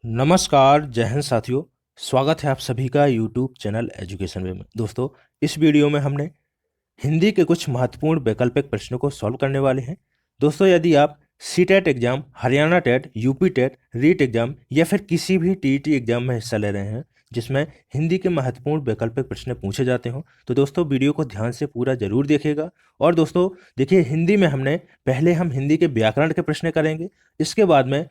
नमस्कार, जय हिंद साथियों। स्वागत है आप सभी का यूट्यूब चैनल एजुकेशन वे में। दोस्तों, इस वीडियो में हमने हिंदी के कुछ महत्वपूर्ण वैकल्पिक प्रश्नों को सॉल्व करने वाले हैं। दोस्तों, यदि आप CTET exam, Haryana TET, UP TET, REET exam या फिर किसी भी टीईटी एग्जाम में हिस्सा ले रहे हैं जिसमें हिंदी के महत्वपूर्ण वैकल्पिक प्रश्न पूछे जाते हो, तो दोस्तों वीडियो को ध्यान से पूरा जरूर देखिएगा। और दोस्तों देखिए, हिंदी में हम हिंदी के व्याकरण के प्रश्न करेंगे। इसके बाद में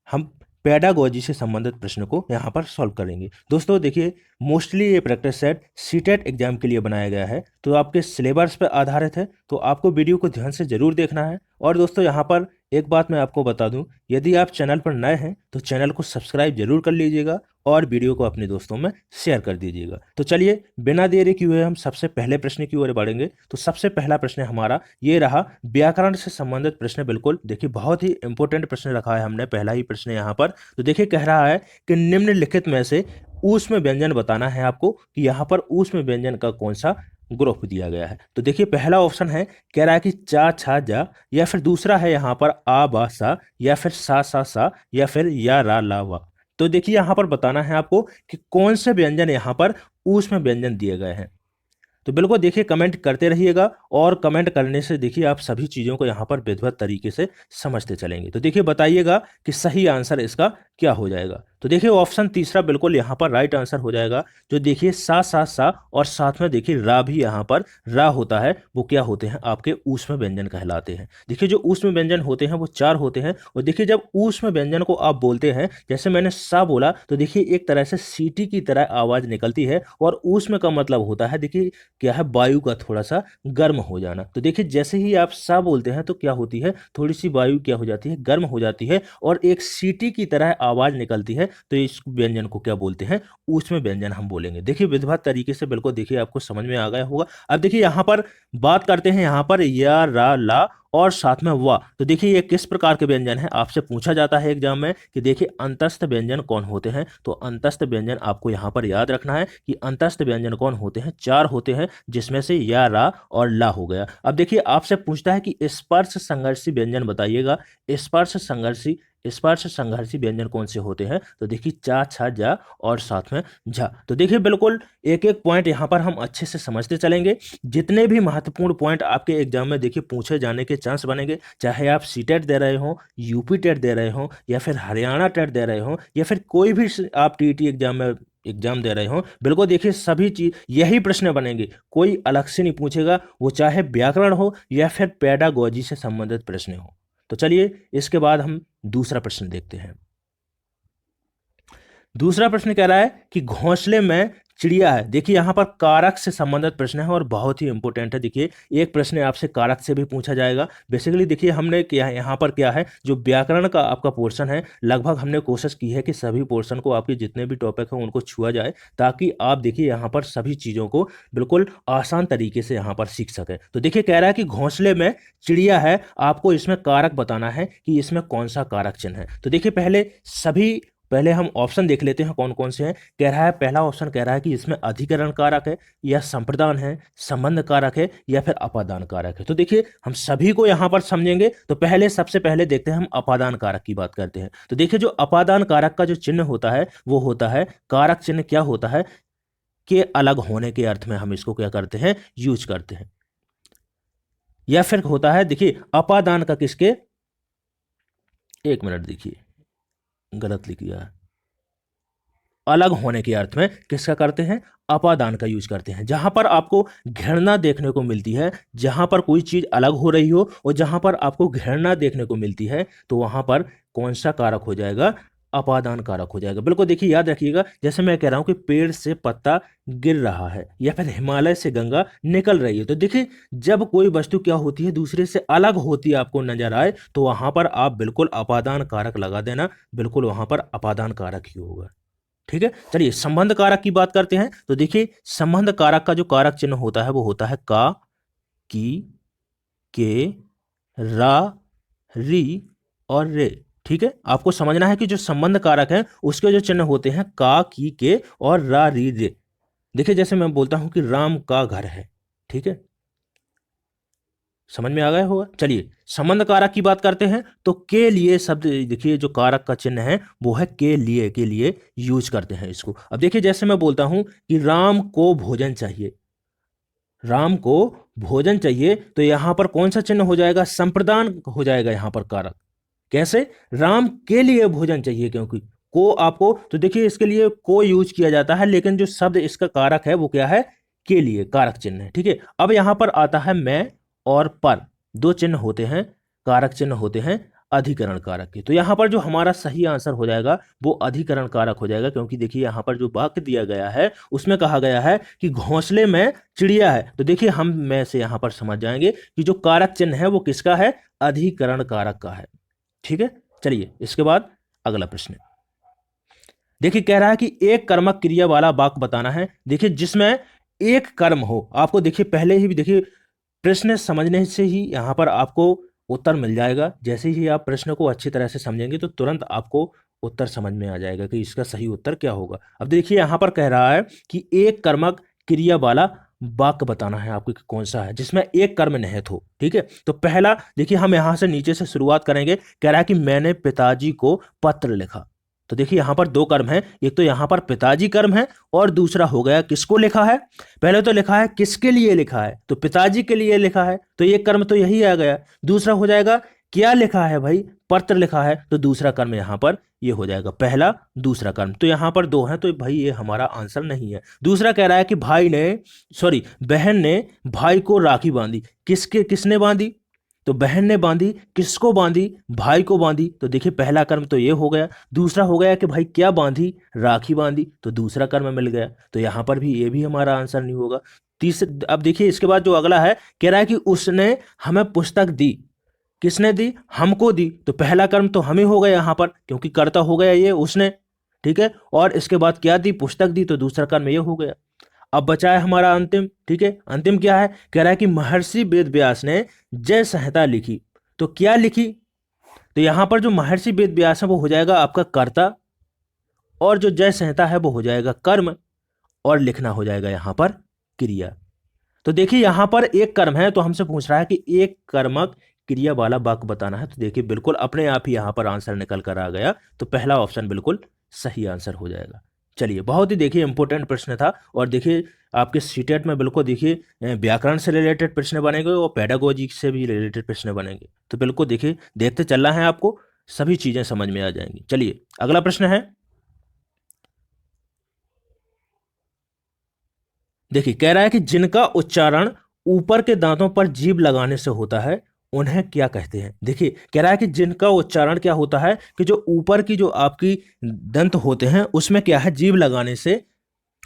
हम पेडागोजी से संबंधित प्रश्न को यहाँ पर सॉल्व करेंगे। दोस्तों देखिए, मोस्टली ये प्रैक्टिस सेट सीटेट एग्जाम के लिए बनाया गया है, तो आपके सिलेबस पर आधारित है, तो आपको वीडियो को ध्यान से जरूर देखना है। और दोस्तों यहाँ पर एक बात मैं आपको बता दूं, यदि आप चैनल पर नए हैं तो चैनल को सब्सक्राइब जरूर कर लीजिएगा और वीडियो को अपने दोस्तों में शेयर कर दीजिएगा। तो चलिए बिना देरी किए हुए हम सबसे पहले प्रश्न की ओर बढ़ेंगे। तो सबसे पहला प्रश्न हमारा ये रहा, व्याकरण से संबंधित प्रश्न। बिल्कुल देखिए, बहुत ही इंपॉर्टेंट प्रश्न रखा है हमने, पहला ही प्रश्न यहाँ पर। तो देखिए कह रहा है कि निम्नलिखित में से ऊष्म व्यंजन बताना है आपको कि यहाँ पर ऊष्म व्यंजन का कौन सा ग्रुप दिया गया है। तो देखिए पहला ऑप्शन है, कह रहा है कि चा छा जा, या फिर दूसरा है यहाँ पर आ बा सा, या फिर सा, या फिर या रा ला वा। तो देखिए यहाँ पर बताना है आपको कि कौन से व्यंजन यहाँ पर ऊष्म व्यंजन दिए गए हैं। तो बिल्कुल देखिए, कमेंट करते रहिएगा और कमेंट करने से देखिए आप सभी चीज़ों को यहाँ पर विधिवत तरीके से समझते चलेंगे। तो देखिए बताइएगा कि सही आंसर इसका क्या हो जाएगा। तो देखिए ऑप्शन तीसरा बिल्कुल यहाँ पर राइट आंसर हो जाएगा। जो देखिए सा और साथ में देखिए रा भी यहाँ पर रा होता है, वो क्या होते हैं, आपके ऊष्म व्यंजन कहलाते हैं। देखिए जो ऊष्म व्यंजन होते हैं वो चार होते हैं। और देखिए जब ऊष्म व्यंजन को आप बोलते हैं, जैसे मैंने सा बोला, तो देखिए एक तरह से सीटी की तरह आवाज निकलती है। और ऊष्म का मतलब होता है, देखिए क्या है, वायु का थोड़ा सा गर्म हो जाना। तो देखिए जैसे ही आप सा बोलते हैं तो क्या होती है, थोड़ी सी वायु क्या हो जाती है, गर्म हो जाती है और एक सीटी की तरह आवाज निकलती है। तो इस व्यंजन को क्या बोलते हैं, ऊष्म व्यंजन हम बोलेंगे। देखिए विधिवत तरीके से बिल्कुल देखिए आपको समझ में आ गया होगा। अब देखिए यहाँ पर बात करते हैं, यहाँ पर या रा ला और साथ में वाह। तो देखिए ये किस प्रकार के व्यंजन है, आपसे पूछा जाता है एग्जाम में कि देखिए अंतस्थ व्यंजन कौन होते हैं। तो अंतस्थ व्यंजन आपको यहाँ पर याद रखना है कि अंतस्थ व्यंजन कौन होते हैं, चार होते हैं, जिसमें से या रा और ला हो गया। अब देखिए आपसे पूछता है कि स्पर्श संघर्षी व्यंजन बताइएगा। स्पर्श संघर्षी स्पर्श संघर्षी व्यंजन कौन से होते हैं। तो देखिए चा छा जा और साथ में झा। तो देखिए बिल्कुल एक एक पॉइंट यहाँ पर हम अच्छे से समझते चलेंगे। जितने भी महत्वपूर्ण पॉइंट आपके एग्जाम में देखिए पूछे जाने के चांस बनेंगे, चाहे आप सीटेट दे रहे हो, यूपी टेट दे रहे हो, या फिर हरियाणा टेट दे रहे हो, या फिर कोई भी आप टीईटी एग्जाम में एग्जाम दे रहे हो, बिल्कुल देखिए सभी चीज यही प्रश्न बनेंगे, कोई अलग से नहीं पूछेगा, वो चाहे व्याकरण हो या फिर पेडागोजी से संबंधित प्रश्न हो। तो चलिए इसके बाद हम दूसरा प्रश्न देखते हैं। दूसरा प्रश्न कह रहा है कि घोंसले में चिड़िया है। देखिए यहाँ पर कारक से संबंधित प्रश्न है और बहुत ही इंपॉर्टेंट है। देखिए एक प्रश्न आपसे कारक से भी पूछा जाएगा। बेसिकली देखिए हमने क्या है, यहाँ पर क्या है, जो व्याकरण का आपका पोर्शन है, लगभग हमने कोशिश की है कि सभी पोर्शन को, आपके जितने भी टॉपिक हैं उनको छुआ जाए, ताकि आप देखिए यहाँ पर सभी चीज़ों को बिल्कुल आसान तरीके से यहाँ पर सीख सकें। तो देखिए कह रहा है कि घोंसले में चिड़िया है, आपको इसमें कारक बताना है कि इसमें कौन सा कारक चिन्ह है। तो देखिए पहले हम ऑप्शन देख लेते हैं कौन कौन से हैं। कह रहा है, पहला ऑप्शन कह रहा है कि इसमें अधिकरण कारक है, या संप्रदान है, संबंध कारक है, या फिर अपादान कारक है। तो देखिए हम सभी को यहां पर समझेंगे। तो सबसे पहले देखते हैं, हम अपादान कारक की बात करते हैं। तो देखिए जो अपादान कारक का जो चिन्ह होता है वो होता है, कारक चिन्ह क्या होता है, के अलग होने के अर्थ में हम इसको क्या करते हैं, यूज करते हैं। या फिर होता है, देखिए अपादान का किसके, एक मिनट देखिए गलत लिख दिया है, अलग होने के अर्थ में किसका करते हैं, अपादान का यूज करते हैं। जहां पर आपको घृणा देखने को मिलती है, जहां पर कोई चीज अलग हो रही हो और जहां पर आपको घृणा देखने को मिलती है, तो वहां पर कौन सा कारक हो जाएगा, अपादान कारक हो जाएगा। बिल्कुल देखिए याद रखिएगा, जैसे मैं कह रहा हूं कि पेड़ से पत्ता गिर रहा है, या फिर हिमालय से गंगा निकल रही है। तो देखिए जब कोई वस्तु क्या होती है, दूसरे से अलग होती है, आपको नजर आए, तो वहां पर आप बिल्कुल अपादान कारक लगा देना। बिल्कुल वहां पर अपादान कारक ही होगा। ठीक है, चलिए संबंध कारक की बात करते हैं। तो देखिए संबंध कारक का जो कारक चिन्ह होता है वो होता है का, की, के, रा, री और रे। ठीक है, आपको समझना है कि जो संबंध कारक है उसके जो चिन्ह होते हैं का, की, के और रा, री, रे। देखिए जैसे मैं बोलता हूं कि राम का घर है, ठीक है, समझ में आ गया होगा। चलिए संबंध कारक की बात करते हैं, तो के लिए शब्द देखिए, जो कारक का चिन्ह है वो है के लिए यूज करते हैं इसको। अब देखिए जैसे मैं बोलता हूं कि राम को भोजन चाहिए, राम को भोजन चाहिए, तो यहां पर कौन सा चिन्ह हो जाएगा, संप्रदान हो जाएगा यहां पर कारक। कैसे, राम के लिए भोजन चाहिए, क्योंकि को आपको, तो देखिए इसके लिए को यूज किया जाता है, लेकिन जो शब्द इसका कारक है वो क्या है, के लिए, कारक चिन्ह है। ठीक है, अब यहां पर आता है मैं और पर, दो चिन्ह होते हैं, कारक चिन्ह होते हैं अधिकरण कारक के। तो यहां पर जो हमारा सही आंसर हो जाएगा वो अधिकरण कारक हो जाएगा, क्योंकि देखिए यहां पर जो वाक्य दिया गया है उसमें कहा गया है कि घोंसले में चिड़िया है, तो देखिए हम में से यहां पर समझ जाएंगे कि जो कारक चिन्ह है वो किसका है, अधिकरण कारक का है। ठीक है, चलिए इसके बाद अगला प्रश्न देखिए, कह रहा है कि एक कर्मक क्रिया वाला वाक्य बताना है। देखिए जिसमें एक कर्म हो, आपको देखिए पहले ही भी देखिए प्रश्न समझने से ही यहाँ पर आपको उत्तर मिल जाएगा। जैसे ही आप प्रश्न को अच्छी तरह से समझेंगे तो तुरंत आपको उत्तर समझ में आ जाएगा कि इसका सही उत्तर क्या होगा। अब देखिए यहाँ पर कह रहा है कि एक कर्मक क्रिया वाला वाक्य बताना है आपको कि कौन सा है जिसमें एक कर्म निहित हो। ठीक है, तो पहला देखिए हम यहाँ से नीचे से शुरुआत करेंगे। कह रहा है कि मैंने पिताजी को पत्र लिखा, तो देखिए यहां पर दो कर्म है, एक तो यहां पर पिताजी कर्म है और दूसरा हो गया किसको लिखा है। पहले तो लिखा है किसके लिए लिखा है, तो पिताजी के लिए लिखा है, तो एक कर्म तो यही आ गया। दूसरा हो जाएगा क्या लिखा है भाई, पत्र लिखा है, तो दूसरा कर्म यहां पर ये हो जाएगा, पहला दूसरा कर्म। तो यहां पर दो है, तो भाई ये हमारा आंसर नहीं है। दूसरा कह रहा है कि बहन ने भाई को राखी बांधी, किसने बांधी, तो बहन ने बांधी, किसको बांधी, भाई को बांधी, तो देखिए पहला कर्म तो ये हो गया। दूसरा हो गया कि भाई क्या बांधी, राखी बांधी, तो दूसरा कर्म मिल गया, तो यहां पर भी ये भी हमारा आंसर नहीं होगा। तीसरे, अब देखिए इसके बाद जो अगला है, कह रहा है कि उसने हमें पुस्तक दी, किसने दी, हमको दी, तो पहला कर्म तो हमें हो गया यहां पर, क्योंकि कर्ता हो गया ये उसने। ठीक है, और इसके बाद क्या दी, पुस्तक दी, तो दूसरा कर्म ये हो गया। अब बचा है हमारा अंतिम। ठीक है, अंतिम क्या है, कह रहा है कि महर्षि वेद व्यास ने जय संहिता लिखी, तो क्या लिखी, तो यहां पर जो महर्षि वेद व्यास है वो हो जाएगा आपका कर्ता, और जो जय संहिता है वो हो जाएगा कर्म, और लिखना हो जाएगा यहां पर क्रिया। तो देखिए यहां पर एक कर्म है, तो हमसे पूछ रहा है कि एक कर्मक क्रिया वाला वाक्य बताना है, तो देखिए बिल्कुल अपने आप ही यहां पर आंसर निकल कर आ गया, तो पहला ऑप्शन बिल्कुल सही आंसर हो जाएगा। चलिए बहुत ही देखिए इंपॉर्टेंट प्रश्न था, और देखिए आपके सीटेट में बिल्कुल देखिए व्याकरण से रिलेटेड प्रश्न बनेंगे और पेडागोजी से भी रिलेटेड प्रश्न बनेंगे, तो बिल्कुल देखिए देखते चलना है, आपको सभी चीजें समझ में आ जाएंगी। चलिए अगला प्रश्न है, देखिए कह रहा है कि जिनका उच्चारण ऊपर के दांतों पर जीभ लगाने से होता है उन्हें क्या कहते हैं। देखिए कह रहा है कि जिनका उच्चारण क्या होता है, कि जो ऊपर की जो आपकी दंत होते हैं उसमें क्या है, जीभ लगाने से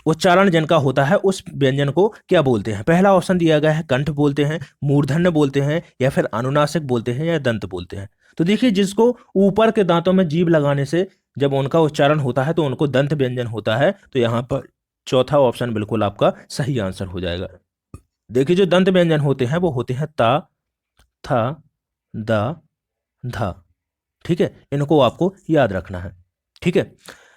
उच्चारण जिनका होता है उस व्यंजन को क्या बोलते हैं। पहला ऑप्शन दिया गया है कंठ बोलते हैं, मूर्धन्य बोलते हैं, या फिर अनुनासिक बोलते हैं, या दंत बोलते हैं। तो देखिए जिसको ऊपर के दांतों में जीभ लगाने से जब उनका उच्चारण होता है तो उनको दंत व्यंजन होता है, तो यहाँ पर चौथा ऑप्शन बिल्कुल आपका सही आंसर हो जाएगा। देखिए जो दंत व्यंजन होते हैं वो होते हैं ता, था, दा, धा। ठीक है, इनको आपको याद रखना है। ठीक है,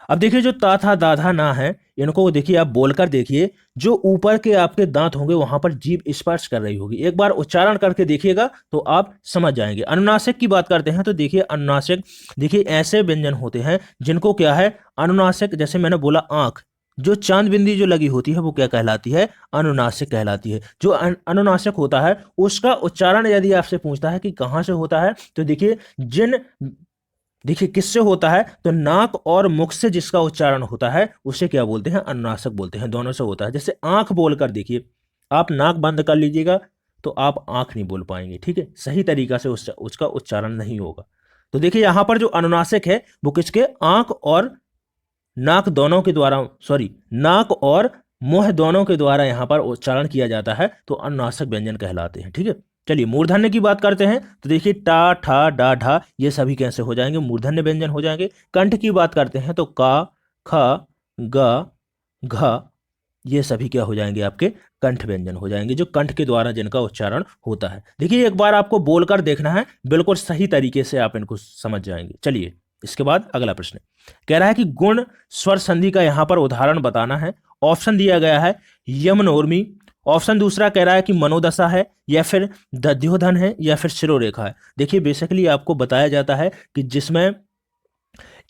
अब देखिए जो ता था दा था ना है, इनको देखिए आप बोलकर देखिए, जो ऊपर के आपके दांत होंगे वहां पर जीभ स्पर्श कर रही होगी, एक बार उच्चारण करके देखिएगा तो आप समझ जाएंगे। अनुनासिक की बात करते हैं, तो देखिए अनुनासिक, देखिए ऐसे व्यंजन होते हैं जिनको क्या है, अनुनासिक, जैसे मैंने बोला आंख, जो चांद बिंदी जो लगी होती है वो क्या कहलाती है, अनुनासिक कहलाती है। जो अनुनासिक होता है उसका उच्चारण यदि आपसे पूछता है कि कहाँ से होता है, तो देखिए किससे होता है, तो नाक और मुख से जिसका उच्चारण होता है उसे क्या बोलते हैं, अनुनासिक बोलते हैं। दोनों से होता है, जैसे आंख बोलकर देखिए, आप नाक बंद कर लीजिएगा तो आप आंख नहीं बोल पाएंगे। ठीक है, सही तरीका से उसका उच्चारण नहीं होगा। तो देखिए यहां पर जो अनुनासिक है वो किसके, आंख और नाक दोनों के द्वारा, सॉरी नाक और मुंह दोनों के द्वारा यहां पर उच्चारण किया जाता है, तो अनुनासिक व्यंजन कहलाते हैं। ठीक है, चलिए मूर्धन्य की बात करते हैं, तो देखिए टा, ठा, डा, ढा, ये सभी कैसे हो जाएंगे, मूर्धन्य व्यंजन हो जाएंगे। कंठ की बात करते हैं तो का, ख, ग, घ, ये सभी क्या हो जाएंगे, आपके कंठ व्यंजन हो जाएंगे, जो कंठ के द्वारा जिनका उच्चारण होता है। देखिए एक बार आपको बोलकर देखना है, बिल्कुल सही तरीके से आप इनको समझ जाएंगे। चलिए इसके बाद अगला प्रश्न कह रहा है कि गुण स्वर संधि का यहां पर उदाहरण बताना है। ऑप्शन दिया गया है यमनोर्मी, ऑप्शन दूसरा कह रहा है कि मनोदशा है, या फिर दध्योधन है, या फिर शिरोरेखा है। देखिए बेसिकली आपको बताया जाता है कि जिसमें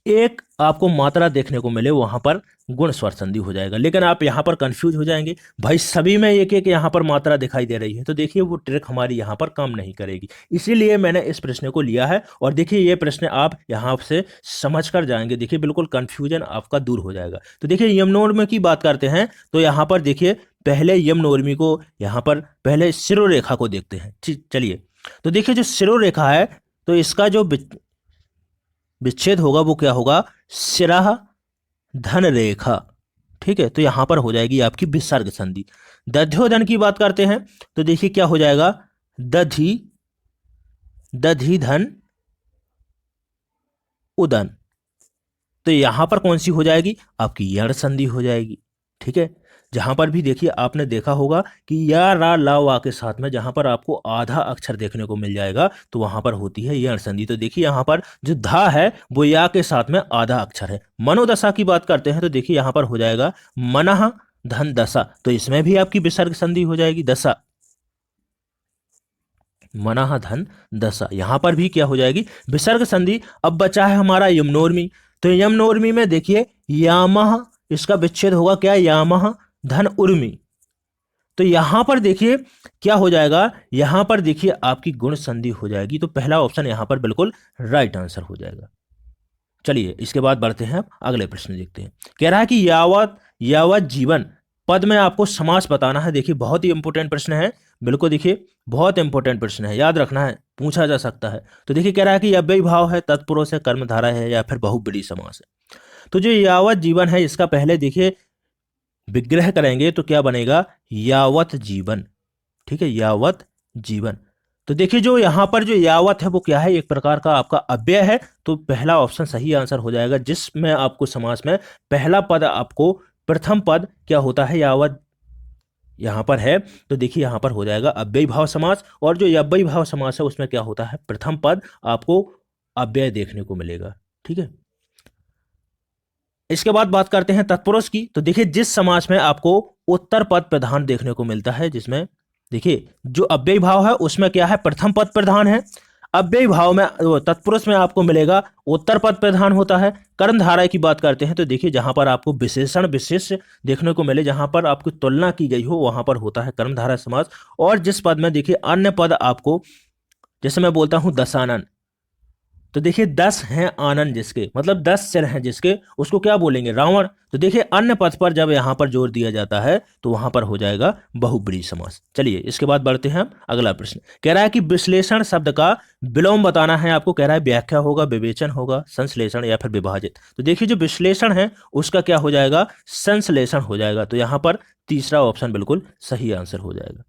एक आपको मात्रा देखने को मिले वहां पर गुण स्वर संधि हो जाएगा। लेकिन आप यहाँ पर कंफ्यूज हो जाएंगे, भाई सभी में एक एक यहाँ पर मात्रा दिखाई दे रही है, तो देखिए वो ट्रिक हमारी यहाँ पर काम नहीं करेगी। इसीलिए मैंने इस प्रश्न को लिया है, और देखिए ये प्रश्न आप यहाँ से समझ कर जाएंगे, देखिए बिल्कुल कंफ्यूजन आपका दूर हो जाएगा। तो देखिए यमनोर्मी की बात करते हैं, तो यहाँ पर देखिए पहले यमनोर्मी को, यहाँ पर पहले शिरोरेखा को देखते हैं। ठीक, चलिए। तो देखिए जो शिरोरेखा है, तो इसका जो विच्छेद होगा वो क्या होगा, शिरा धन रेखा। ठीक है, तो यहां पर हो जाएगी आपकी विसर्ग संधि। दध्योधन की बात करते हैं, तो देखिए क्या हो जाएगा, दधि दधि धन उदन। तो यहां पर कौन सी हो जाएगी, आपकी यण संधि हो जाएगी। ठीक है, जहां पर भी देखिए आपने देखा होगा कि या रा ला वा के साथ में जहां पर आपको आधा अक्षर देखने को मिल जाएगा तो वहां पर होती है यण संधि। तो देखिए यहां पर जो धा है वो या के साथ में आधा अक्षर है। मनोदशा की बात करते हैं, तो देखिए यहां पर हो जाएगा मनः धन दशा, तो इसमें भी आपकी विसर्ग संधि हो जाएगी, दशा, मनः धन दशा, यहां पर भी क्या हो जाएगी, विसर्ग संधि। अब बचा है हमारा यमनोर्मी, तो यमनोर्मी में देखिए यामः, इसका विच्छेद होगा क्या, यामः धन उर्मी। तो यहां पर देखिए क्या हो जाएगा, यहां पर देखिए आपकी गुण संधि हो जाएगी। तो पहला ऑप्शन यहां पर बिल्कुल राइट आंसर हो जाएगा। चलिए इसके बाद बढ़ते हैं, अगले प्रश्न देखते हैं। कह रहा है कि यावत यावत जीवन पद में आपको समास बताना है। देखिए बहुत ही इंपॉर्टेंट प्रश्न है, बिल्कुल देखिए बहुत इंपॉर्टेंट प्रश्न है, याद रखना है, पूछा जा सकता है। तो देखिए कह रहा है कि अव्ययी भाव है, तत्पुरुष है, कर्मधारा है, या फिर बहुब्रीहि समास है। तो जो यावत जीवन है इसका पहले देखिए विग्रह करेंगे तो क्या बनेगा, यावत जीवन। ठीक है, यावत जीवन। तो देखिए जो यहां पर जो यावत है वो क्या है, एक प्रकार का आपका अव्यय है। तो पहला ऑप्शन सही आंसर हो जाएगा, जिसमें आपको समास में पहला पद आपको, प्रथम पद क्या होता है, यावत यहां पर है। तो देखिए यहां पर हो जाएगा अव्ययी भाव समास, और जो अव्ययी भाव समास है उसमें क्या होता है, प्रथम पद आपको अव्यय देखने को मिलेगा। ठीक है, इसके बाद बात करते हैं तत्पुरुष की। तो देखिए जिस समास में आपको उत्तर पद प्रधान देखने को मिलता है, जिसमें देखिए जो अव्ययी भाव है उसमें क्या है, प्रथम पद प्रधान है। अव्ययी भाव में तत्पुरुष में आपको मिलेगा उत्तर पद प्रधान होता है। कर्मधारय की बात करते हैं, तो देखिए जहां पर आपको विशेषण विशेष देखने को मिले, जहां पर आपकी तुलना की गई हो, वहां पर होता है कर्मधारय समास। और जिस पद में देखिए अन्य पद आपको, जैसे मैं बोलता हूं दशानन, तो देखिए 10 हैं आनंद जिसके, मतलब 10 सिर हैं जिसके, उसको क्या बोलेंगे, रावण। तो देखिए अन्य पद पर जब यहां पर जोर दिया जाता है तो वहां पर हो जाएगा बहुब्रीहि समास। चलिए इसके बाद बढ़ते हैं, अगला प्रश्न कह रहा है कि विश्लेषण शब्द का विलोम बताना है आपको। कह रहा है व्याख्या होगा, विवेचन होगा, संश्लेषण, या फिर विभाजित। तो देखिए जो विश्लेषण है उसका क्या हो जाएगा, संश्लेषण हो जाएगा। तो यहां पर तीसरा ऑप्शन बिल्कुल सही आंसर हो जाएगा।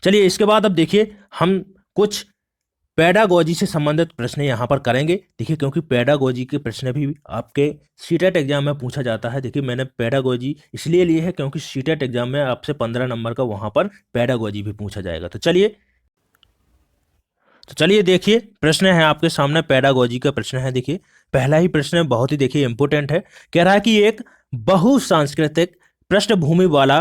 चलिए इसके बाद अब देखिए हम कुछ पेडागोजी से संबंधित प्रश्न यहां पर करेंगे। देखिए क्योंकि पेडागोजी के प्रश्न भी आपके सीटेट एग्जाम में पूछा जाता है। देखिए मैंने पेडागोजी इसलिए लिए है क्योंकि सीटेट एग्जाम में आपसे 15 नंबर का वहां पर पेडागोजी भी पूछा जाएगा। तो चलिए देखिए प्रश्न है आपके सामने, पेडागोजी का प्रश्न है। देखिए पहला ही प्रश्न बहुत ही देखिए इंपोर्टेंट है। कह रहा है कि एक बहुसांस्कृतिक पृष्ठभूमि वाला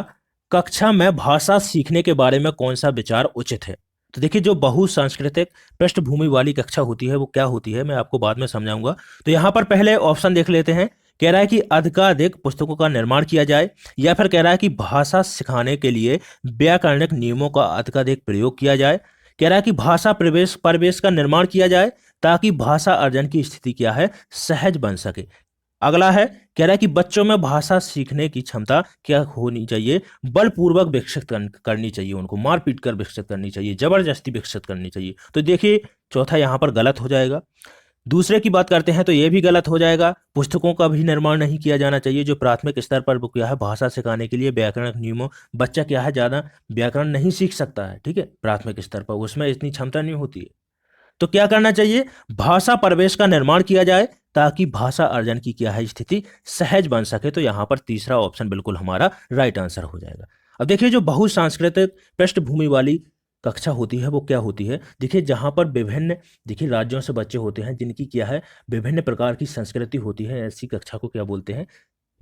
कक्षा में भाषा सीखने के बारे में कौन सा विचार उचित है। तो देखिए जो बहुसांस्कृतिक पृष्ठभूमि वाली कक्षा होती है वो क्या होती है, मैं आपको बाद में समझाऊंगा। तो यहाँ पर पहले ऑप्शन देख लेते हैं। कह रहा है कि अधिकाधिक पुस्तकों का निर्माण किया जाए, या फिर कह रहा है कि भाषा सिखाने के लिए व्याकरणिक नियमों का अधिकाधिक प्रयोग किया जाए। कह रहा है कि भाषा परिवेश का निर्माण किया जाए ताकि भाषा अर्जन की स्थिति क्या है, सहज बन सके। अगला है, कह रहा है कि बच्चों में भाषा सीखने की क्षमता क्या होनी चाहिए, बलपूर्वक विकसित करनी चाहिए, उनको मारपीट कर विकसित करनी चाहिए, जबरदस्ती विकसित करनी चाहिए। तो देखिए चौथा यहाँ पर गलत हो जाएगा। दूसरे की बात करते हैं तो ये भी गलत हो जाएगा। पुस्तकों का भी निर्माण नहीं किया जाना चाहिए जो प्राथमिक स्तर पर वो क्या है, भाषा सिखाने के लिए व्याकरण नियमों, बच्चा क्या है ज़्यादा व्याकरण नहीं सीख सकता है। ठीक है, प्राथमिक स्तर पर उसमें इतनी क्षमता नहीं होती है। तो क्या करना चाहिए, भाषा परिवेश का निर्माण किया जाए ताकि भाषा अर्जन की क्या है, स्थिति सहज बन सके। तो यहां पर तीसरा ऑप्शन बिल्कुल हमारा राइट आंसर हो जाएगा। अब देखिए जो बहुसांस्कृतिक पृष्ठभूमि वाली कक्षा होती है वो क्या होती है, देखिए जहां पर विभिन्न देखिए राज्यों से बच्चे होते हैं जिनकी क्या है विभिन्न प्रकार की संस्कृति होती है, ऐसी कक्षा को क्या बोलते हैं,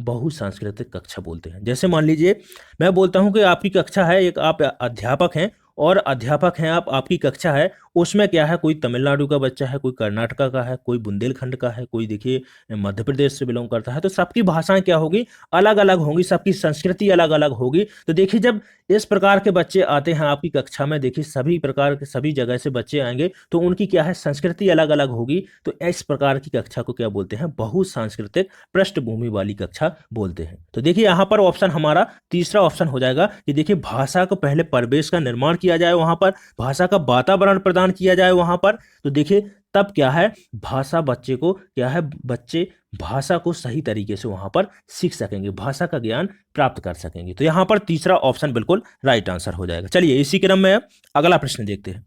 बहुसांस्कृतिक कक्षा बोलते हैं। जैसे मान लीजिए मैं बोलता हूं कि आपकी कक्षा है, एक आप अध्यापक हैं और अध्यापक हैं आप, आपकी कक्षा है, उसमें क्या है, कोई तमिलनाडु का बच्चा है, कोई कर्नाटका का है, कोई बुंदेलखंड का है, कोई देखिए मध्य प्रदेश से बिलोंग करता है, तो सबकी भाषाएं क्या होगी, अलग अलग होंगी, सबकी संस्कृति अलग अलग होगी। तो देखिए जब इस प्रकार के बच्चे आते हैं आपकी कक्षा में, देखिए सभी प्रकार के सभी जगह से बच्चे आएंगे तो उनकी क्या है, संस्कृति अलग अलग होगी। तो इस प्रकार की कक्षा को क्या बोलते हैं, बहुसांस्कृतिक पृष्ठभूमि वाली कक्षा बोलते हैं। तो देखिए यहाँ पर ऑप्शन हमारा तीसरा ऑप्शन हो जाएगा कि देखिए भाषा को पहले परिवेश का निर्माण किया जाए, वहां पर भाषा का वातावरण प्रदान किया जाए वहां पर, तो देखिए तब क्या है, भाषा बच्चे को क्या है, बच्चे भाषा को सही तरीके से वहां पर सीख सकेंगे, भाषा का ज्ञान प्राप्त कर सकेंगे। तो यहां पर तीसरा ऑप्शन बिल्कुल राइट आंसर हो जाएगा। चलिए इसी क्रम में अब अगला प्रश्न देखते हैं।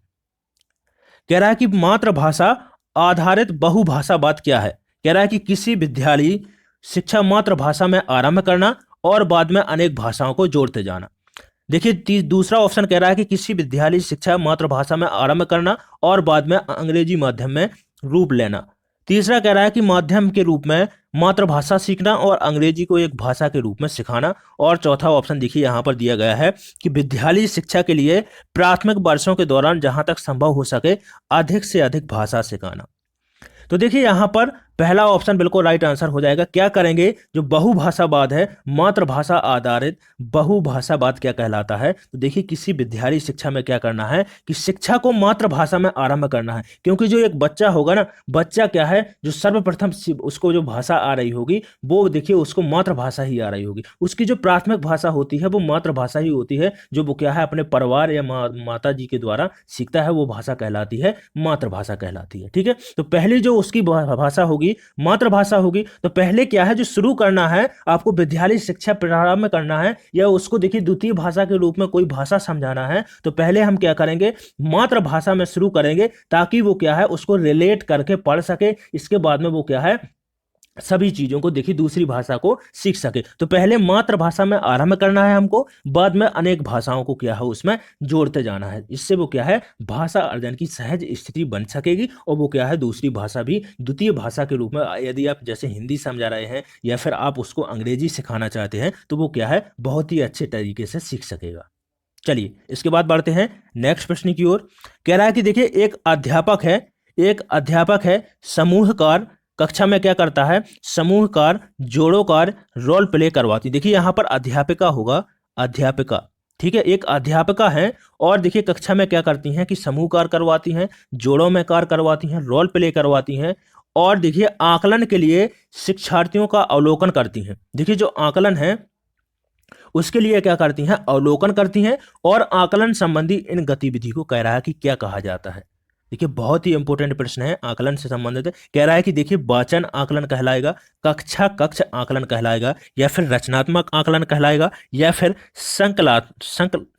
कह रहा है कि मातृभाषा आधारित बहुभाषावाद क्या है। कह रहा है कि किसी विद्यालय शिक्षा मातृभाषा में आरंभ करना और बाद में अनेक भाषाओं को जोड़ते जाना। देखिए दूसरा ऑप्शन कह रहा है कि किसी विद्यालय शिक्षा मातृभाषा में आरंभ करना और बाद में अंग्रेजी माध्यम में रूप लेना। तीसरा कह रहा है कि माध्यम के रूप में मातृभाषा सीखना और अंग्रेजी को एक भाषा के रूप में सिखाना। और चौथा ऑप्शन देखिए यहाँ पर दिया गया है कि विद्यालय शिक्षा के लिए प्राथमिक वर्षों के दौरान जहां तक संभव हो सके अधिक से अधिक भाषा सिखाना। तो देखिए यहाँ पर पहला ऑप्शन बिल्कुल राइट आंसर हो जाएगा। क्या करेंगे, जो बहुभाषावाद है, मातृभाषा आधारित बहुभाषावाद क्या कहलाता है, तो देखिए किसी विद्यालय शिक्षा में क्या करना है कि शिक्षा को मातृभाषा में आरंभ करना है। क्योंकि जो एक बच्चा होगा ना, बच्चा क्या है, जो सर्वप्रथम उसको जो भाषा आ रही होगी वो देखिए उसको मातृभाषा ही आ रही होगी। उसकी जो प्राथमिक भाषा होती है वो मातृभाषा ही होती है, जो वो क्या है अपने परिवार या माता जी के द्वारा सीखता है, वो भाषा कहलाती है मातृभाषा कहलाती है। ठीक है, तो पहली जो उसकी भाषा होगी, मातृभाषा होगी, तो पहले क्या है, जो शुरू करना है आपको विद्यालय शिक्षा प्रारंभ करना है या उसको देखिए द्वितीय भाषा के रूप में कोई भाषा समझाना है, तो पहले हम क्या करेंगे, मातृभाषा में शुरू करेंगे ताकि वो क्या है उसको रिलेट करके पढ़ सके। इसके बाद में वो क्या है सभी चीजों को देखिए दूसरी भाषा को सीख सके। तो पहले मातृभाषा में आरंभ करना है हमको, बाद में अनेक भाषाओं को क्या है उसमें जोड़ते जाना है। इससे वो क्या है भाषा अर्जन की सहज स्थिति बन सकेगी और वो क्या है दूसरी भाषा भी द्वितीय भाषा के रूप में, यदि आप जैसे हिंदी समझा रहे हैं या फिर आप उसको अंग्रेजी सिखाना चाहते हैं तो वो क्या है बहुत ही अच्छे तरीके से सीख सकेगा। चलिए इसके बाद बढ़ते हैं नेक्स्ट प्रश्न की ओर। कह रहा है कि देखिए एक अध्यापक है समूहकार, कक्षा में क्या करता है, समूहकार, जोड़ोकार, रोल प्ले करवाती। देखिए यहां पर अध्यापिका होगा, अध्यापिका, ठीक है, एक अध्यापिका है और देखिए कक्षा में क्या करती हैं कि समूह कार्य करवाती हैं, जोड़ों में कार्य करवाती हैं, रोल प्ले करवाती हैं और देखिए आकलन के लिए शिक्षार्थियों का अवलोकन करती हैं। देखिए जो आकलन है उसके लिए क्या करती हैं, अवलोकन करती हैं और आकलन संबंधी इन गतिविधि को कह रहा है कि क्या कहा जाता है। देखिए बहुत ही इंपॉर्टेंट प्रश्न है, आकलन से संबंधित है। कह रहा है कि देखिए वाचन आकलन कहलाएगा, कक्ष आकलन कहलाएगा, या फिर रचनात्मक आकलन कहलाएगा, या फिर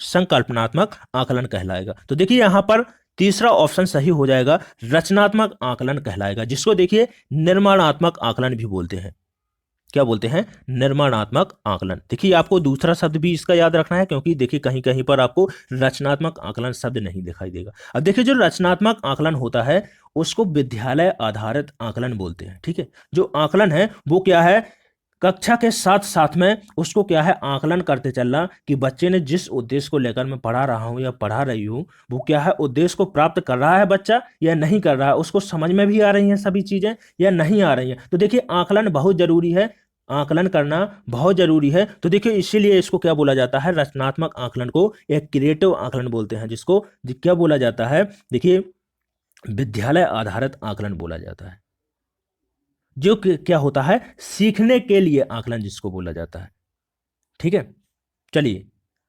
संकल्पनात्मक आकलन कहलाएगा। तो देखिए यहाँ पर तीसरा ऑप्शन सही हो जाएगा, रचनात्मक आकलन कहलाएगा, जिसको देखिए निर्माणात्मक आकलन भी बोलते हैं। क्या बोलते हैं, निर्माणात्मक आकलन। देखिए आपको दूसरा शब्द भी इसका याद रखना है, क्योंकि देखिए कहीं कहीं पर आपको रचनात्मक आकलन शब्द नहीं दिखाई देगा। अब देखिए जो रचनात्मक आकलन होता है उसको विद्यालय आधारित आकलन बोलते हैं। ठीक है, जो आकलन है वो क्या है, कक्षा के साथ साथ में उसको क्या है आकलन करते चलना कि बच्चे ने जिस उद्देश्य को लेकर मैं पढ़ा रहा हूं या पढ़ा रही हूं वो क्या है उद्देश्य को प्राप्त कर रहा है बच्चा या नहीं कर रहा है, उसको समझ में भी आ रही हैं सभी चीजें या नहीं आ रही हैं। तो देखिए आकलन बहुत जरूरी है, आकलन करना बहुत जरूरी है। तो देखिए इसीलिए इसको क्या बोला जाता है, रचनात्मक आकलन को एक क्रिएटिव आकलन बोलते हैं, जिसको क्या बोला जाता है, देखिए विद्यालय आधारित आकलन बोला जाता है, जो क्या होता है सीखने के लिए आकलन जिसको बोला जाता है। ठीक है, चलिए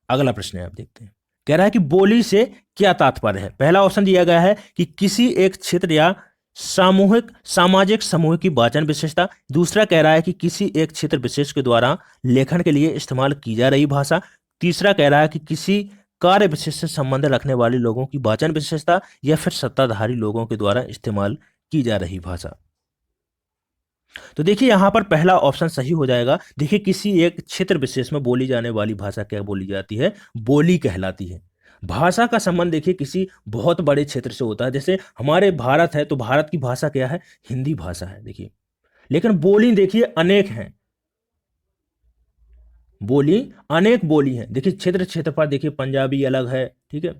अगला प्रश्न है, आप देखते हैं। कह रहा है कि बोली से क्या तात्पर्य है। पहला ऑप्शन दिया गया है कि किसी एक क्षेत्र या सामाजिक समूह की वाचन विशेषता। दूसरा कह रहा है कि किसी एक क्षेत्र विशेष के द्वारा लेखन के लिए इस्तेमाल की जा रही भाषा। तीसरा कह रहा है कि किसी कार्य विशेष से संबंध रखने वाले लोगों की वाचन विशेषता, या फिर सत्ताधारी लोगों के द्वारा इस्तेमाल की जा रही भाषा। तो देखिए यहां पर पहला ऑप्शन सही हो जाएगा। देखिए किसी एक क्षेत्र विशेष में बोली जाने वाली भाषा क्या बोली जाती है, बोली कहलाती है। भाषा का संबंध देखिए किसी बहुत बड़े क्षेत्र से होता है, जैसे हमारे भारत है तो भारत की भाषा क्या है, हिंदी भाषा है। देखिए लेकिन बोली देखिए अनेक हैं, बोली अनेक बोली हैं। देखिए क्षेत्र क्षेत्र पर देखिए पंजाबी अलग है, ठीक है,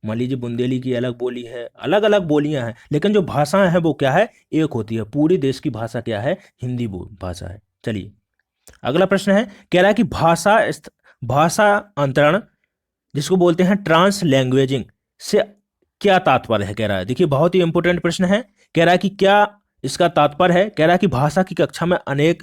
मान लीजिए बुंदेली की अलग बोली है, अलग अलग बोलियां हैं, लेकिन जो भाषाएं हैं वो क्या है, एक होती है। पूरी देश की भाषा क्या है, हिंदी भाषा है। चलिए अगला प्रश्न है, कह रहा है कि भाषा अंतरण जिसको बोलते हैं ट्रांस लैंग्वेजिंग से क्या तात्पर्य है, कह रहा है। देखिए बहुत ही इंपॉर्टेंट प्रश्न है। कह रहा है कि क्या इसका तात्पर्य है, कह रहा है कि भाषा की कक्षा में अनेक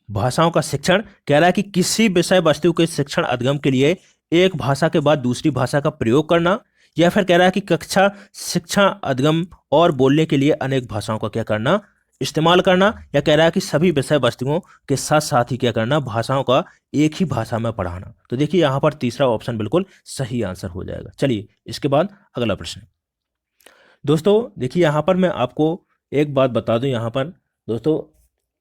भाषाओं का शिक्षण, कह रहा है कि किसी विषय वस्तु के शिक्षण अधिगम के लिए एक भाषा के बाद दूसरी भाषा का प्रयोग करना, या फिर कह रहा है कि कक्षा शिक्षा अधिगम और बोलने के लिए अनेक भाषाओं का क्या करना, इस्तेमाल करना, या कह रहा है कि सभी विषय वस्तुओं के साथ साथ ही क्या करना, भाषाओं का एक ही भाषा में पढ़ाना। तो देखिए यहाँ पर तीसरा ऑप्शन बिल्कुल सही आंसर हो जाएगा। चलिए इसके बाद अगला प्रश्न। दोस्तों देखिए यहाँ पर मैं आपको एक बात बता दूं, यहाँ पर दोस्तों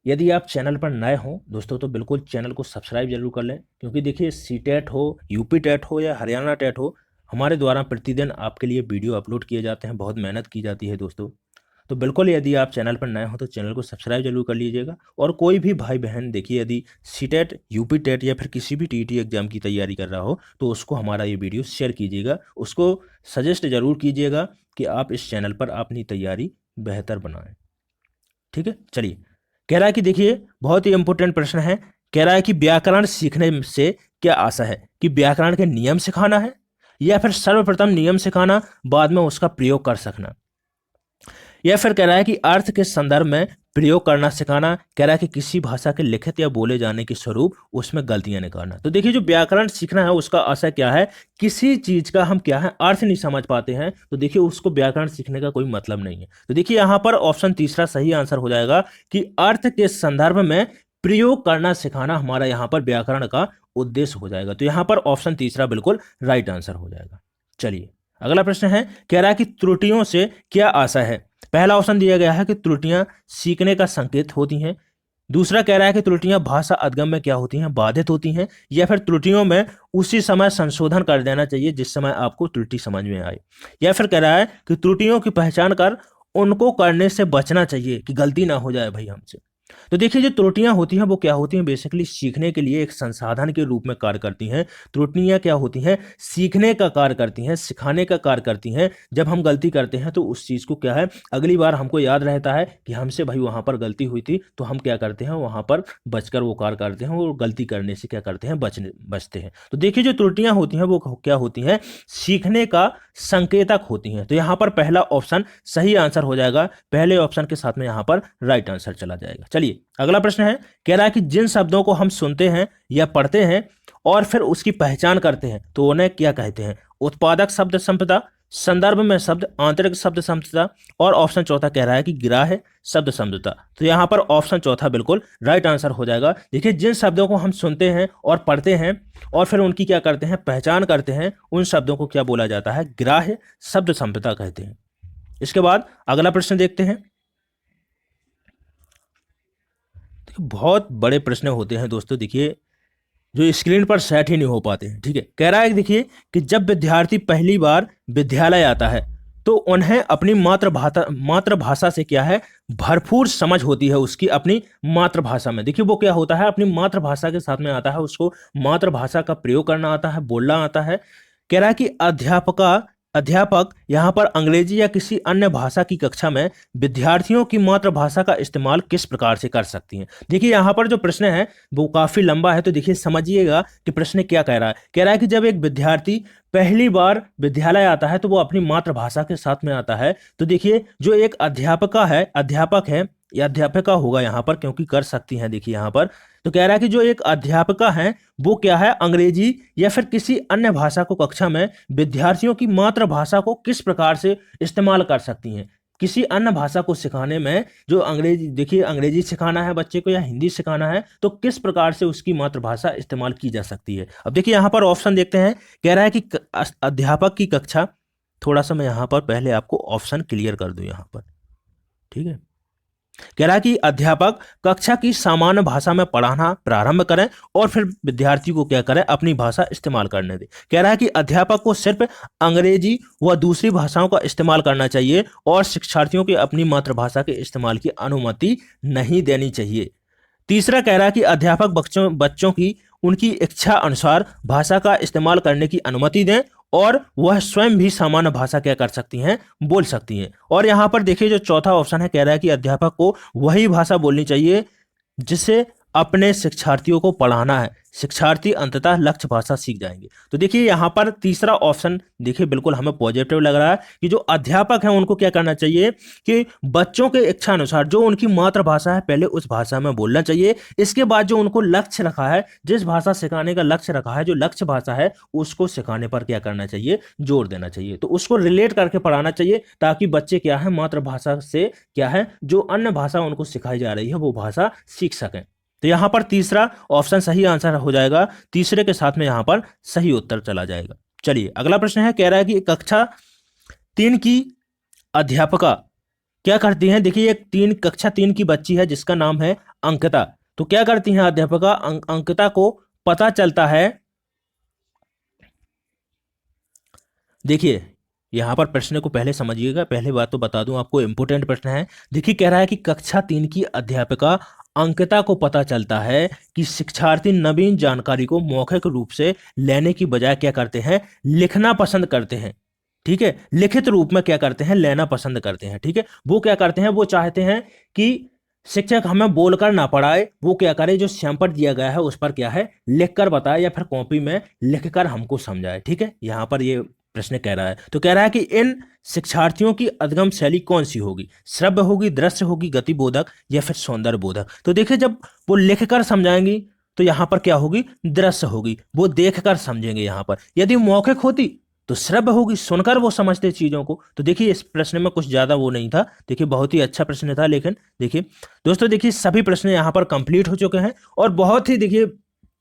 यदि आप चैनल पर नए हों दोस्तों तो बिल्कुल चैनल को सब्सक्राइब जरूर कर लें, क्योंकि देखिए सीटेट हो, यूपी टेट हो या हरियाणा टेट हो, हमारे द्वारा प्रतिदिन आपके लिए वीडियो अपलोड किए जाते हैं, बहुत मेहनत की जाती है दोस्तों। तो बिल्कुल यदि आप चैनल पर नए हो तो चैनल को सब्सक्राइब जरूर कर लीजिएगा। और कोई भी भाई बहन देखिए यदि सीटेट, यूपी टेट या फिर किसी भी टीईटी एग्जाम की तैयारी कर रहा हो तो उसको हमारा ये वीडियो शेयर कीजिएगा, उसको सजेस्ट जरूर कीजिएगा कि आप इस चैनल पर अपनी तैयारी बेहतर बनाएं, ठीक है। चलिए कह रहा है कि देखिए बहुत ही इंपॉर्टेंट प्रश्न है। कह रहा है कि व्याकरण सीखने से क्या आशा है, कि व्याकरण के नियम सिखाना है, या फिर सर्वप्रथम नियम सिखाना बाद में उसका प्रयोग कर सकना, या फिर कह रहा है कि अर्थ के संदर्भ में प्रयोग करना सिखाना, कह रहा है कि किसी भाषा के लिखित या बोले जाने के स्वरूप उसमें गलतियां निकालना। तो देखिए जो व्याकरण सीखना है उसका आशय क्या है, किसी चीज का हम क्या है अर्थ नहीं समझ पाते हैं तो देखिए उसको व्याकरण सीखने का कोई मतलब नहीं है। तो देखिए यहाँ पर ऑप्शन तीसरा सही आंसर हो जाएगा कि अर्थ के संदर्भ में प्रयोग करना सिखाना हमारा यहाँ पर व्याकरण का उद्देश्य हो जाएगा। तो यहाँ पर ऑप्शन तीसरा बिल्कुल राइट आंसर हो जाएगा। चलिए अगला प्रश्न है, कह रहा है कि त्रुटियों से क्या आशा है। पहला ऑप्शन दिया गया है कि त्रुटियां सीखने का संकेत होती हैं, दूसरा कह रहा है कि त्रुटियां भाषा अधिगम में क्या होती हैं, बाधित होती हैं, या फिर त्रुटियों में उसी समय संशोधन कर देना चाहिए जिस समय आपको त्रुटि समझ में आए, या फिर कह रहा है कि त्रुटियों की पहचान कर उनको करने से बचना चाहिए कि गलती ना हो जाए भाई हमसे। तो देखिए जो त्रुटियां होती हैं वो क्या होती हैं, बेसिकली सीखने के लिए एक संसाधन के रूप में कार्य करती हैं। त्रुटियां क्या होती हैं, सीखने का कार्य करती हैं, सिखाने का कार्य करती हैं। जब हम गलती करते हैं तो उस चीज़ को क्या है, अगली बार हमको याद रहता है कि हमसे भाई वहाँ पर गलती हुई थी, तो हम क्या करते हैं वहाँ पर बचकर वो कार्य करते हैं और गलती करने से क्या करते हैं, बचते हैं। तो देखिए जो त्रुटियां होती हैं वो क्या होती हैं, सीखने का संकेतक होती हैं। तो यहाँ पर पहला ऑप्शन सही आंसर हो जाएगा, पहले ऑप्शन के साथ में यहाँ पर राइट आंसर चला जाएगा। चलिए अगला प्रश्न है, कह रहा है कि जिन शब्दों को हम सुनते हैं या पढ़ते हैं और फिर उसकी पहचान करते हैं तो उन्हें क्या कहते हैं। उत्पादक शब्द संपदा, संदर्भ में शब्द, आंतरिक शब्द संपदा, और ऑप्शन चौथा कह रहा है कि ग्राह्य शब्द संपदा। तो यहाँ पर ऑप्शन चौथा बिल्कुल राइट आंसर हो जाएगा। देखिए जिन शब्दों को हम सुनते हैं और पढ़ते हैं और फिर उनकी क्या करते हैं, पहचान करते हैं, उन शब्दों को क्या बोला जाता है, ग्राह्य शब्द संपदा कहते हैं। इसके बाद अगला प्रश्न देखते हैं। बहुत बड़े प्रश्न होते हैं दोस्तों, देखिए जो स्क्रीन पर सेट ही नहीं हो पाते हैं, ठीक है। कह रहा है कि देखिए कि जब विद्यार्थी पहली बार विद्यालय आता है तो उन्हें अपनी मातृभाषा से क्या है, भरपूर समझ होती है उसकी अपनी मातृभाषा में। देखिए वो क्या होता है, अपनी मातृभाषा के साथ में आता है, उसको मातृभाषा का प्रयोग करना आता है, बोलना आता है। कह रहा है कि अध्यापक यहाँ पर अंग्रेजी या किसी अन्य भाषा की कक्षा में विद्यार्थियों की मातृभाषा का इस्तेमाल किस प्रकार से कर सकती हैं। देखिए यहाँ पर जो प्रश्न है वो काफी लंबा है, तो देखिए समझिएगा कि प्रश्न क्या कह रहा है। कह रहा है कि जब एक विद्यार्थी पहली बार विद्यालय आता है तो वो अपनी मातृभाषा के साथ में आता है। तो देखिए जो एक अध्यापक है या अध्यापिका होगा यहाँ पर, क्योंकि कर सकती हैं देखिए यहाँ पर। तो कह रहा है कि जो एक अध्यापिका है वो क्या है, अंग्रेजी या फिर किसी अन्य भाषा को कक्षा में विद्यार्थियों की मातृभाषा को किस प्रकार से इस्तेमाल कर सकती हैं। किसी अन्य भाषा को सिखाने में, जो अंग्रेजी, देखिए अंग्रेजी सिखाना है बच्चे को या हिंदी सिखाना है तो किस प्रकार से उसकी मातृभाषा इस्तेमाल की जा सकती है। अब देखिए यहाँ पर ऑप्शन देखते हैं। कह रहा है कि अध्यापक की कक्षा, थोड़ा सा मैं यहाँ पर पहले आपको ऑप्शन क्लियर कर दूं यहाँ पर, ठीक है। कह रहा है कि अध्यापक कक्षा की सामान्य भाषा में पढ़ाना प्रारंभ करें और फिर विद्यार्थी को क्या करें, अपनी भाषा इस्तेमाल करने दें। कह रहा है कि अध्यापक को सिर्फ अंग्रेजी व दूसरी भाषाओं का इस्तेमाल करना चाहिए और शिक्षार्थियों की अपनी मातृभाषा के इस्तेमाल की अनुमति नहीं देनी चाहिए। तीसरा कह रहा है कि अध्यापक बच्चों की उनकी इच्छा अनुसार भाषा का इस्तेमाल करने की अनुमति दें और वह स्वयं भी सामान्य भाषा क्या कर सकती हैं, बोल सकती हैं। और यहाँ पर देखिए जो चौथा ऑप्शन है, कह रहा है कि अध्यापक को वही भाषा बोलनी चाहिए जिसे अपने शिक्षार्थियों को पढ़ाना है, शिक्षार्थी अंततः लक्ष्य भाषा सीख जाएंगे। तो देखिए यहाँ पर तीसरा ऑप्शन देखिए बिल्कुल हमें पॉजिटिव लग रहा है कि जो अध्यापक हैं उनको क्या करना चाहिए कि बच्चों के इच्छा अनुसार जो उनकी मातृभाषा है पहले उस भाषा में बोलना चाहिए। इसके बाद जो उनको लक्ष्य रखा है, जिस भाषा सिखाने का लक्ष्य रखा है, जो लक्ष्य भाषा है उसको सिखाने पर क्या करना चाहिए, जोर देना चाहिए। तो उसको रिलेट करके पढ़ाना चाहिए ताकि बच्चे क्या है मातृभाषा से क्या है जो अन्य भाषा उनको सिखाई जा रही है वो भाषा सीख सकें। तो यहां पर तीसरा ऑप्शन सही आंसर हो जाएगा, तीसरे के साथ में यहां पर सही उत्तर चला जाएगा। चलिए अगला प्रश्न है, कह रहा है कि कक्षा 3 की अध्यापका क्या करती हैं। देखिए एक कक्षा 3 की बच्ची है जिसका नाम है अंकिता। तो क्या करती हैं अध्यापका, अंकिता को पता चलता है, देखिए यहां पर प्रश्न को पहले समझिएगा, पहले बात तो बता दूं आपको, इंपोर्टेंट प्रश्न है। देखिए कह रहा है कि कक्षा 3 की अध्यापिका अंकिता को पता चलता है कि शिक्षार्थी नवीन जानकारी को मौखिक रूप से लेने की बजाय क्या करते हैं, लिखना पसंद करते हैं। ठीक है, लिखित रूप में क्या करते हैं, लेना पसंद करते हैं। ठीक है, वो क्या करते हैं, वो चाहते हैं कि शिक्षक हमें बोलकर ना पढ़ाए, वो क्या करे, जो सैंपल दिया गया है उस पर क्या है लिखकर बताए या फिर कॉपी में लिखकर हमको समझाए। ठीक है, यहाँ पर ये प्रश्न कह रहा है। तो कह रहा है कि इन शिक्षार्थियों की अधिगम शैली कौन सी होगी, श्रव्य होगी, दृश्य होगी, गतिबोधक या फिर सौंदर्य बोधक। तो देखिए जब वो लिखकर समझाएंगी तो यहाँ पर क्या होगी, दृश्य होगी, वो देखकर समझेंगे। यहाँ पर यदि मौखिक होती तो श्रव्य होगी, सुनकर वो समझते चीजों को। तो देखिए इस प्रश्न में कुछ ज्यादा वो नहीं था, देखिए बहुत ही अच्छा प्रश्न था। लेकिन देखिए दोस्तों, देखिए सभी प्रश्न यहाँ पर कंप्लीट हो चुके हैं और बहुत ही देखिए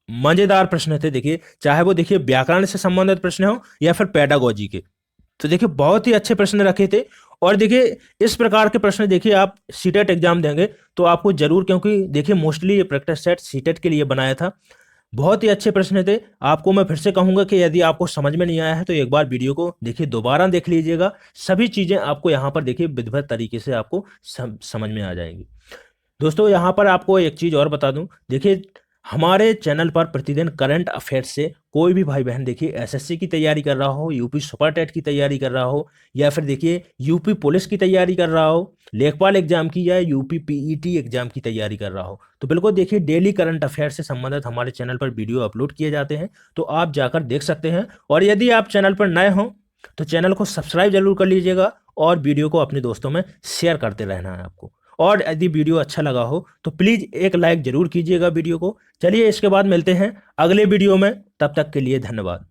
मजेदार प्रश्न थे। देखिए चाहे वो देखिए व्याकरण से संबंधित प्रश्न हो या फिर पेडागोजी के, तो देखिए बहुत ही अच्छे प्रश्न रखे थे। और देखिए इस प्रकार के प्रश्न देखिए आप सीटेट एग्जाम देंगे तो आपको जरूर, क्योंकि देखिए मोस्टली ये प्रैक्टिस सेट सीटेट के लिए बनाया था। बहुत ही अच्छे प्रश्न थे। आपको मैं फिर से कहूंगा कि यदि आपको समझ में नहीं आया है तो एक बार वीडियो को देखिए, दोबारा देख लीजिएगा। सभी चीजें आपको यहाँ पर देखिए विधिवत तरीके से आपको समझ में आ जाएंगी। दोस्तों यहाँ पर आपको एक चीज और बता दूं, देखिए हमारे चैनल पर प्रतिदिन करंट अफेयर्स से कोई भी भाई बहन देखिए एसएससी की तैयारी कर रहा हो, यूपी सुपर टेट की तैयारी कर रहा हो, या फिर देखिए यूपी पुलिस की तैयारी कर रहा हो, लेखपाल एग्जाम की या यूपी पीईटी एग्जाम की तैयारी कर रहा हो, तो बिल्कुल देखिए डेली करंट अफेयर से संबंधित हमारे चैनल पर वीडियो अपलोड किए जाते हैं, तो आप जाकर देख सकते हैं। और यदि आप चैनल पर नए हों तो चैनल को सब्सक्राइब जरूर कर लीजिएगा और वीडियो को अपने दोस्तों में शेयर करते रहना है आपको। और यदि वीडियो अच्छा लगा हो तो प्लीज एक लाइक जरूर कीजिएगा वीडियो को। चलिए इसके बाद मिलते हैं अगले वीडियो में, तब तक के लिए धन्यवाद।